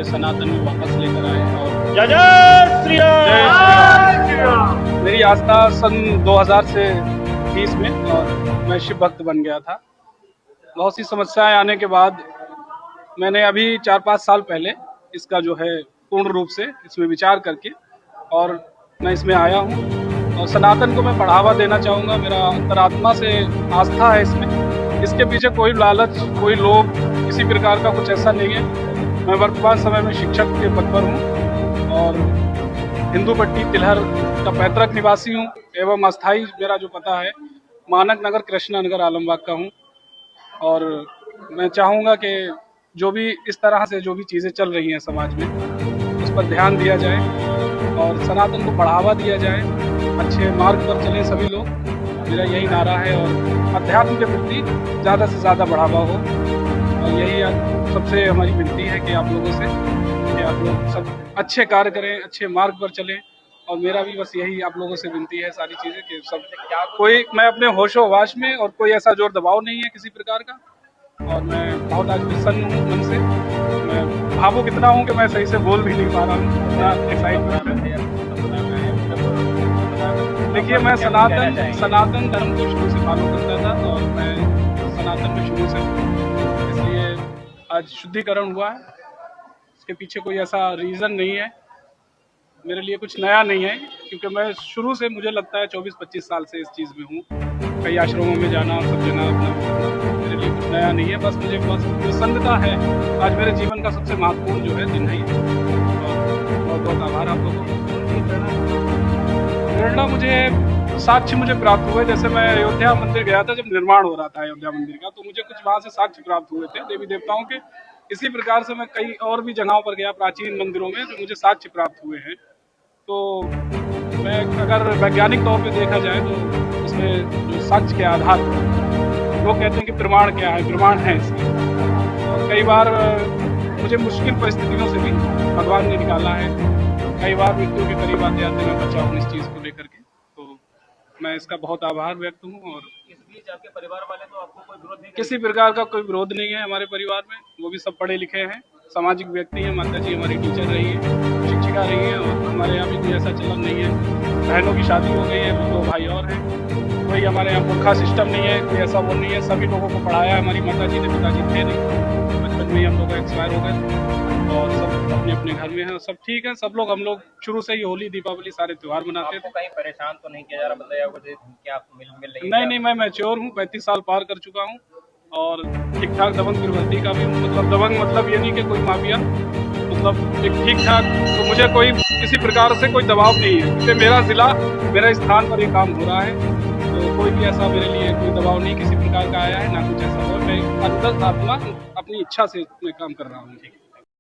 मुझे सनातन में वापस लेकर आए। और जय जय श्री राम। मेरी आस्था सन 2000 से 30 में और मैं शिव भक्त बन गया था। बहुत सी समस्याएं आने के बाद मैंने अभी 4-5 साल पहले इसका जो है पूर्ण रूप से इसमें विचार करके और मैं इसमें आया हूँ और सनातन को मैं बढ़ावा देना चाहूँगा। मेरा अंतरात्मा से आस्था है इसमें। इसके पीछे कोई लालच, कोई लोभ, किसी प्रकार का कुछ ऐसा नहीं है। मैं वर्तमान समय में शिक्षक के पद पर हूँ और हिंदू पट्टी तिलहर का पैतृक निवासी हूँ एवं अस्थाई मेरा जो पता है मानक नगर कृष्णा नगर आलमबाग का हूँ। और मैं चाहूँगा कि जो भी इस तरह से जो भी चीज़ें चल रही हैं समाज में उस पर ध्यान दिया जाए और सनातन को बढ़ावा दिया जाए, अच्छे मार्ग पर चलें सभी लोग। मेरा यही नारा है और अध्यात्म के प्रति ज़्यादा से ज़्यादा बढ़ावा हो। और यही सबसे हमारी विनती है कि आप लोगों से कि आप लोग सब अच्छे कार्य करें, अच्छे मार्ग पर चलें। और मेरा भी बस यही आप लोगों से विनती है सारी चीज़ें कि सब कोई मैं अपने होशो-हवास में और कोई ऐसा जोर दबाव नहीं है किसी प्रकार का। और मैं बहुत आज प्रसन्न हूँ मन से। मैं भावुक इतना हूँ कि मैं सही से बोल भी नहीं पा रहा हूँ, इतना एक्साइटमेंट है। देखिए, मैं सनातन धर्म को शुरू से फॉलो करता था और मैं सनातन में शुरू से, इसलिए आज शुद्धिकरण हुआ है। इसके पीछे कोई ऐसा रीज़न नहीं है, मेरे लिए कुछ नया नहीं है, क्योंकि मैं शुरू से मुझे लगता है 24-25 साल से इस चीज़ में हूँ। कई आश्रमों में जाना और सब जगह अपना मेरे लिए कुछ नया नहीं है। बस मुझे बस प्रसन्नता है। आज मेरे जीवन का सबसे महत्वपूर्ण जो है दिन है। और बहुत बहुत आभार आप लोगों को। प्रेरणा साक्ष्य मुझे प्राप्त हुए। जैसे मैं अयोध्या मंदिर गया था, जब निर्माण हो रहा था अयोध्या मंदिर का, तो मुझे कुछ वहाँ से साक्ष्य प्राप्त हुए थे देवी देवताओं के। इसी प्रकार से मैं कई और भी जगहों पर गया प्राचीन मंदिरों में, जो मुझे साक्ष्य प्राप्त हुए हैं। तो मैं अगर वैज्ञानिक तौर पे देखा जाए तो उसमें जो साक्ष्य के आधार पर लोग कहते हैं कि प्रमाण क्या है, प्रमाण है इसके। और कई बार मुझे मुश्किल परिस्थितियों से भी भगवान ने निकाला है। कई बार मृत्यु के करीब आते आते मैं बचा हूँ इस चीज़ को लेकर के। तो मैं इसका बहुत आभार व्यक्त हूँ। और इस बीच आपके परिवार वाले तो आपको कोई विरोध नहीं? किसी प्रकार का कोई विरोध नहीं है हमारे परिवार में। वो भी सब पढ़े लिखे हैं, सामाजिक व्यक्ति हैं। माता जी हमारी टीचर रही है, शिक्षिका रही है। और हमारे यहाँ भी कोई ऐसा चलन नहीं है। बहनों की शादी हो गई है, 2 भाई और हैं। कोई हमारे यहाँ पुरखा सिस्टम नहीं है, कोई ऐसा वो नहीं है। सभी लोगों को पढ़ाया है हमारी माता जी ने, पिताजी थे नहीं, बचपन में ही हम लोग एक्सपायर हो गए और सब अपने अपने घर में हैं। सब ठीक है, सब लोग हम लोग शुरू से ही होली दीपावली सारे त्यौहार मनाते थे। कहीं परेशान तो नहीं किया जा रहा, बताया क्या आपको मिल रही? नहीं, मैं मैच्योर हूँ, 35 साल पार कर चुका हूँ और ठीक ठाक दबंग प्रवृत्ति का भी हूँ। मतलब दबंग मतलब ये नहीं कि कोई माफिया, मतलब एक ठीक ठाक। तो मुझे कोई किसी प्रकार से कोई दबाव नहीं है, क्योंकि मेरा जिला, मेरा स्थान पर ये काम हो रहा है। तो कोई भी ऐसा मेरे लिए कोई दबाव नहीं किसी प्रकार का आया है, ना कुछ ऐसा हो। मैं अंदर अपनी इच्छा से मैं काम कर रहा हूँ। ठीक है।